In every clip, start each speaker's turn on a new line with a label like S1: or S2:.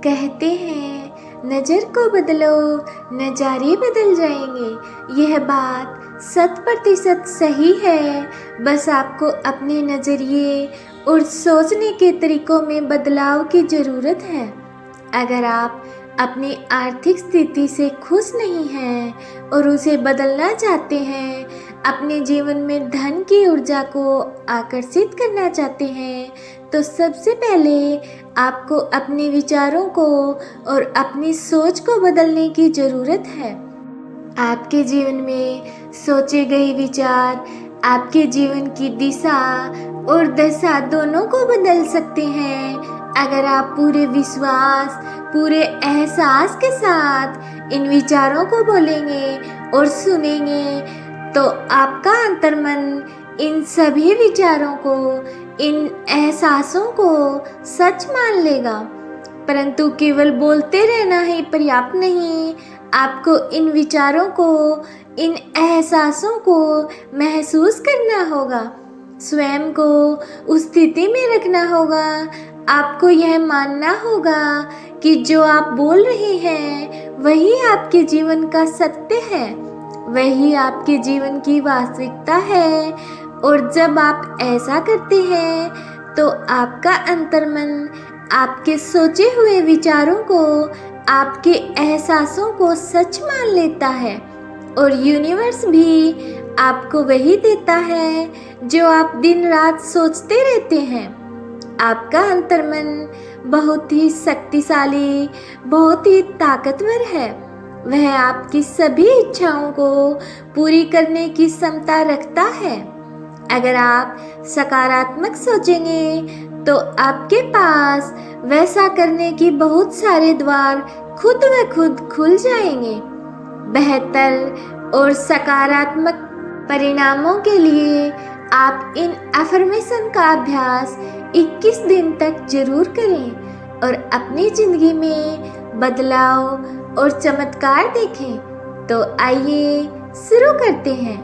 S1: कहते हैं नज़र को बदलो, नज़ारे बदल जाएंगे। यह बात 100% सही है। बस आपको अपने नज़रिए और सोचने के तरीकों में बदलाव की ज़रूरत है। अगर आप अपनी आर्थिक स्थिति से खुश नहीं हैं और उसे बदलना चाहते हैं, अपने जीवन में धन की ऊर्जा को आकर्षित करना चाहते हैं, तो सबसे पहले आपको अपने विचारों को और अपनी सोच को बदलने की ज़रूरत है। आपके जीवन में सोचे गए विचार आपके जीवन की दिशा और दशा दोनों को बदल सकते हैं। अगर आप पूरे विश्वास, पूरे एहसास के साथ इन विचारों को बोलेंगे और सुनेंगे, तो आपका अंतर्मन इन सभी विचारों को, इन एहसासों को सच मान लेगा। परंतु केवल बोलते रहना ही पर्याप्त नहीं, आपको इन विचारों को, इन एहसासों को महसूस करना होगा, स्वयं को उस स्थिति में रखना होगा। आपको यह मानना होगा कि जो आप बोल रहे हैं वही आपके जीवन का सत्य है, वही आपके जीवन की वास्तविकता है। और जब आप ऐसा करते हैं तो आपका अंतर्मन आपके सोचे हुए विचारों को, आपके एहसासों को सच मान लेता है और यूनिवर्स भी आपको वही देता है जो आप दिन रात सोचते रहते हैं। आपका अंतर्मन बहुत ही शक्तिशाली, बहुत ही ताकतवर है। वह आपकी सभी इच्छाओं को पूरी करने की क्षमता रखता है। अगर आप सकारात्मक सोचेंगे तो आपके पास वैसा करने की बहुत सारे द्वार खुद व खुद खुल जाएंगे। बेहतर और सकारात्मक परिणामों के लिए आप इन अफर्मेशन का अभ्यास 21 दिन तक जरूर करें और अपनी ज़िंदगी में बदलाव और चमत्कार देखें। तो आइए शुरू करते हैं।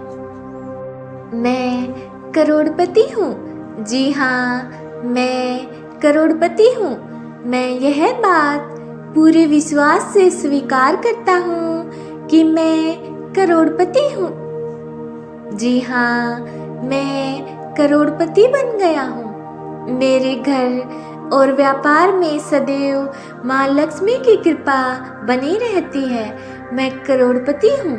S1: मैं करोड़पति हूँ। जी हाँ, मैं करोड़पति हूँ। मैं यह बात पूरे विश्वास से स्वीकार करता हूँ कि मैं करोड़पति हूँ। जी हाँ, मैं करोड़पति बन गया हूँ। मेरे घर और व्यापार में सदैव माँ लक्ष्मी की कृपा बनी रहती है। मैं करोड़पति हूँ।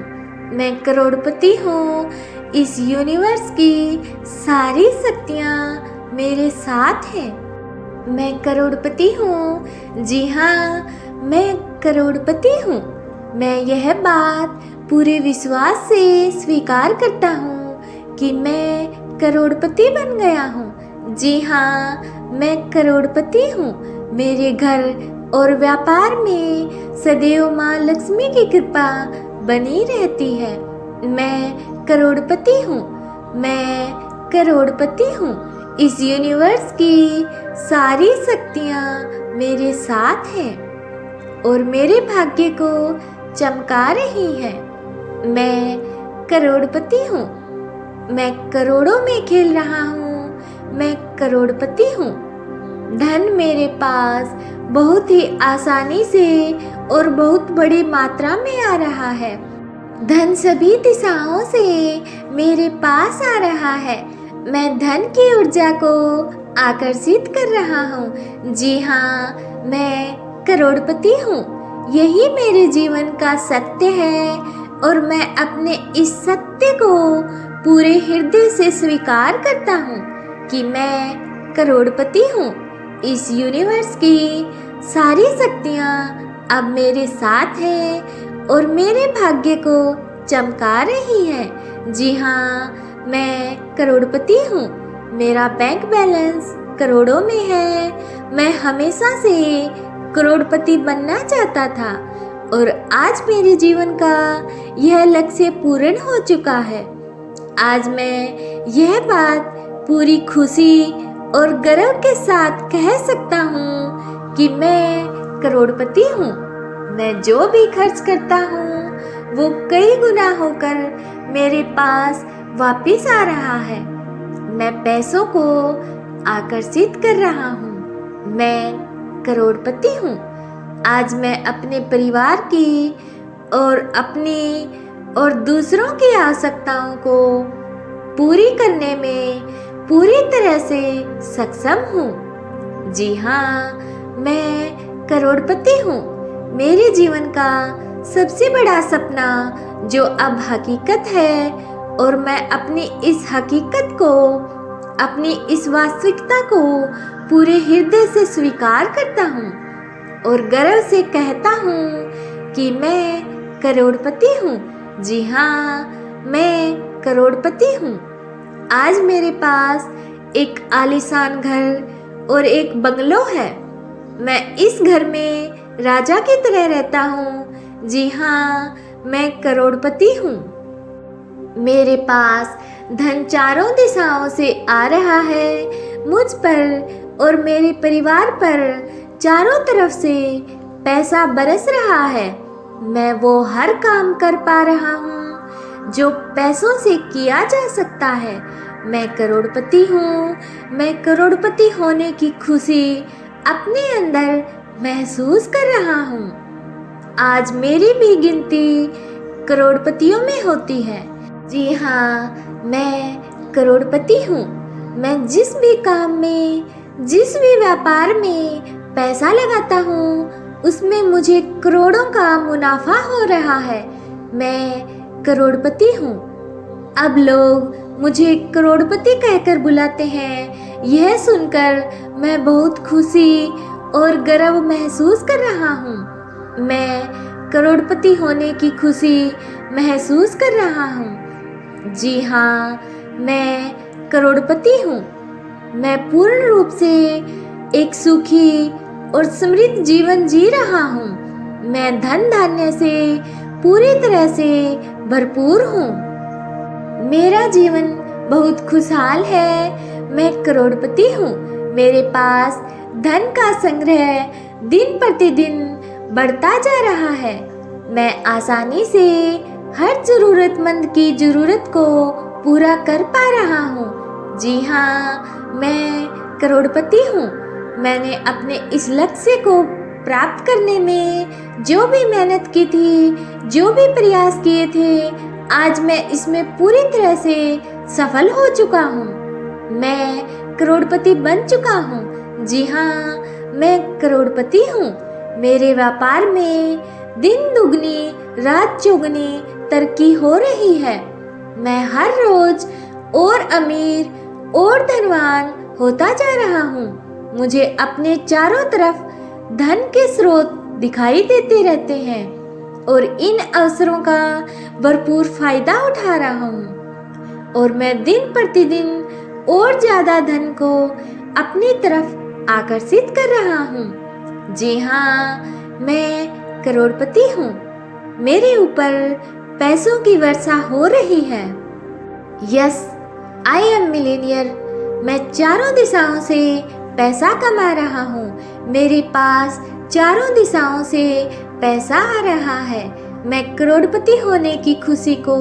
S1: मैं करोड़पति हूँ। इस यूनिवर्स की सारी शक्तियाँ मेरे साथ हैं। मैं करोड़पति हूँ। जी हाँ, मैं करोड़पति हूँ। मैं यह बात पूरे विश्वास से स्वीकार करता हूँ कि मैं करोड़पति बन गया हूँ। जी हाँ, मैं करोड़पति हूँ। मेरे घर और व्यापार में सदैव माँ लक्ष्मी की कृपा बनी रहती है। मैं करोड़पति हूँ। मैं करोड़पति हूँ। इस यूनिवर्स की सारी शक्तियाँ मेरे साथ हैं और मेरे भाग्य को चमका रही हैं। मैं करोड़पति हूँ। मैं करोड़ों में खेल रहा हूँ। मैं करोड़पति हूँ। धन मेरे पास बहुत ही आसानी से और बहुत बड़ी मात्रा में आ रहा है। धन सभी दिशाओं से मेरे पास आ रहा है। मैं धन की ऊर्जा को आकर्षित कर रहा हूँ। जी हाँ, मैं करोड़पति हूँ। यही मेरे जीवन का सत्य है और मैं अपने इस सत्य को पूरे हृदय से स्वीकार करता हूँ कि मैं करोड़पति हूँ। इस यूनिवर्स की सारी शक्तियाँ अब मेरे साथ हैं और मेरे भाग्य को चमका रही हैं। जी हाँ, मैं करोड़पति हूँ। मेरा बैंक बैलेंस करोड़ों में है। मैं हमेशा से करोड़पति बनना चाहता था और आज मेरे जीवन का यह लक्ष्य पूर्ण हो चुका है। आज मैं यह बात पूरी खुशी और गर्व के साथ कह सकता हूँ कि मैं करोड़पति हूँ। मैं जो भी खर्च करता हूँ वो कई गुना होकर मेरे पास वापस आ रहा है। मैं पैसों को आकर्षित कर रहा हूँ। मैं करोड़पति हूँ। आज मैं अपने परिवार की और अपनी और दूसरों की आवश्यकताओं को पूरी करने में पूरी तरह से सक्षम हूँ। जी हाँ, मैं करोड़पति हूँ। मेरे जीवन का सबसे बड़ा सपना जो अब हकीकत है, और मैं अपनी इस हकीकत को, अपनी इस वास्तविकता को पूरे हृदय से स्वीकार करता हूँ और गर्व से कहता हूँ कि मैं करोड़पति हूँ। जी हाँ, मैं करोड़पति हूँ। आज मेरे पास एक आलीशान घर और एक बंगलो है। मैं इस घर में राजा की तरह रहता हूँ। जी हाँ, मैं करोड़पति हूँ। मेरे पास धन चारों दिशाओं से आ रहा है। मुझ पर और मेरे परिवार पर चारों तरफ से पैसा बरस रहा है। मैं वो हर काम कर पा रहा हूँ जो पैसों से किया जा सकता है। मैं करोड़पति हूँ। मैं करोड़पति होने की खुशी अपने अंदर महसूस कर रहा हूँ। आज मेरी भी गिनती करोड़पतियों में होती है। जी हाँ, मैं करोड़पति हूँ। मैं जिस भी काम में, जिस भी व्यापार में पैसा लगाता हूँ, उसमें मुझे करोड़ों का मुनाफा हो रहा है। मैं करोड़पति हूँ। अब लोग मुझे करोड़पति कहकर बुलाते हैं। यह सुनकर मैं बहुत खुशी और गर्व महसूस कर रहा हूँ। मैं करोड़पति होने की खुशी महसूस कर रहा हूँ। जी हाँ, मैं करोड़पति हूँ। मैं पूर्ण रूप से एक सुखी और समृद्ध जीवन जी रहा हूँ। मैं धन धान्य से पूरी तरह से भरपूर हूँ। मेरा जीवन बहुत खुशहाल है। मैं करोड़पति हूँ। मेरे पास धन का संग्रह दिन प्रतिदिन बढ़ता जा रहा है। मैं आसानी से हर जरूरतमंद की जरूरत को पूरा कर पा रहा हूँ। जी हाँ, मैं करोड़पति हूँ। मैंने अपने इस लक्ष्य को प्राप्त करने में जो भी मेहनत की थी, जो भी प्रयास किए थे, आज मैं इसमें पूरी तरह से सफल हो चुका हूँ। मैं करोड़पति बन चुका हूँ। जी हाँ, मैं करोड़पति हूँ। मेरे व्यापार में दिन दुगनी रात चौगुनी तरक्की हो रही है। मैं हर रोज और अमीर और धनवान होता जा रहा हूँ। मुझे अपने चारों तरफ धन के स्रोत दिखाई देते रहते हैं और इन अवसरों का भरपूर फायदा उठा रहा हूँ, और मैं दिन प्रतिदिन और ज्यादा धन को अपनी तरफ आकर्षित कर रहा हूँ। जी हाँ, मैं करोड़पति हूँ। मेरे ऊपर पैसों की वर्षा हो रही है। Yes, I am Millionaire. मैं चारों दिशाओं से पैसा कमा रहा हूँ। मेरे पास चारों दिशाओं से पैसा आ रहा है। मैं करोड़पति होने की खुशी को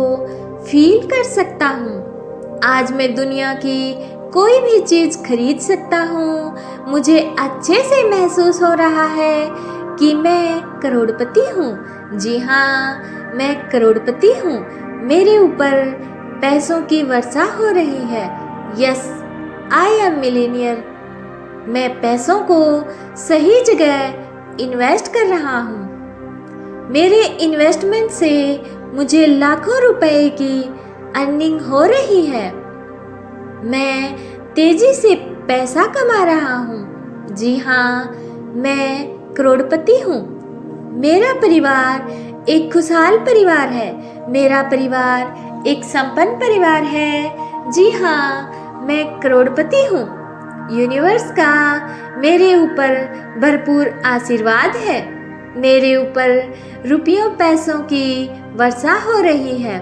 S1: फील कर सकता हूँ। आज मैं दुनिया की कोई भी चीज खरीद सकता हूँ। मुझे अच्छे से महसूस हो रहा है कि मैं करोड़पति हूँ। जी हाँ, मैं करोड़पति हूँ। मेरे ऊपर पैसों की वर्षा हो रही है। Yes, I am Millionaire. मैं पैसों को सही जगह इन्वेस्ट कर रहा हूँ। मेरे इन्वेस्टमेंट से मुझे लाखों रुपए की अर्निंग हो रही है। मैं तेजी से पैसा कमा रहा हूँ। जी हाँ, मैं करोड़पति हूँ। मेरा परिवार एक खुशहाल परिवार है। मेरा परिवार एक संपन्न परिवार है। जी हाँ, मैं करोड़पति हूँ। यूनिवर्स का मेरे ऊपर भरपूर आशीर्वाद है। मेरे ऊपर रुपयों पैसों की वर्षा हो रही है।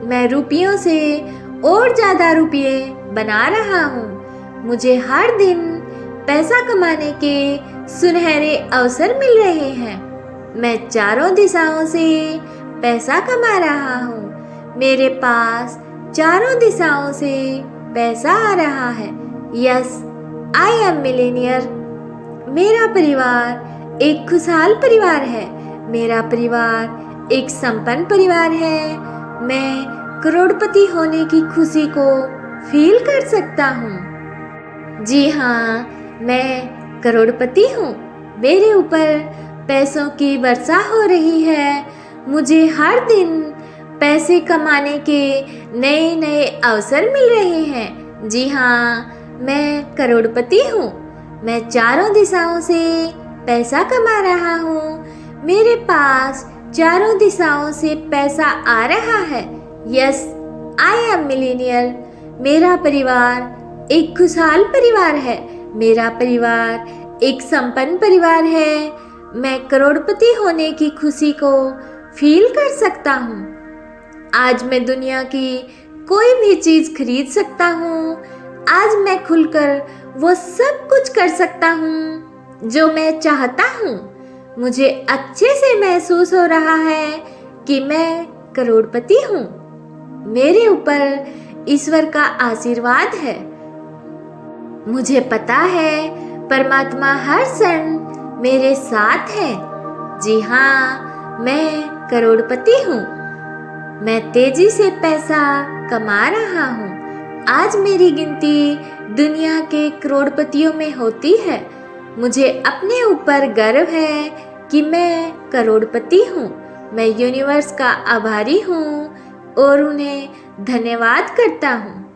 S1: मैं रुपयों से और ज़्यादा रुपये बना रहा हूँ। मुझे हर दिन पैसा कमाने के सुनहरे अवसर मिल रहे हैं। मैं चारों दिशाओं से पैसा कमा रहा हूँ। मेरे पास चारों दिशाओं से पैसा आ रहा है। Yes, I am Millionaire. मेरा परिवार एक खुशहाल परिवार है। मेरा परिवार एक संपन्न परिवार है। मैं करोड़पति होने की खुशी को फील कर सकता हूँ। जी हाँ, मैं करोड़पति हूँ। मेरे ऊपर पैसों की वर्षा हो रही है। मुझे हर दिन पैसे कमाने के नए नए अवसर मिल रहे हैं। जी हाँ, मैं करोड़पति हूँ। मैं चारों दिशाओं से पैसा कमा रहा हूँ। मेरे पास चारों दिशाओं से पैसा आ रहा है। Yes, I am millionaire. मेरा परिवार एक खुशहाल परिवार है। मेरा परिवार एक संपन्न परिवार है। मैं करोड़पति होने की खुशी को फील कर सकता हूँ। आज मैं दुनिया की कोई भी चीज़ खरीद सकता हूँ। आज मैं खुलकर वो सब कुछ कर सकता हूँ जो मैं चाहता हूँ। मुझे अच्छे से महसूस हो रहा है कि मैं करोड़पति हूँ। मेरे ऊपर ईश्वर का आशीर्वाद है। मुझे पता है परमात्मा हर क्षण मेरे साथ है। जी हाँ, मैं करोड़पति हूँ। मैं तेजी से पैसा कमा रहा हूँ। आज मेरी गिनती दुनिया के करोड़पतियों में होती है। मुझे अपने ऊपर गर्व है कि मैं करोड़पति हूँ। मैं यूनिवर्स का आभारी हूँ और उन्हें धन्यवाद करता हूँ।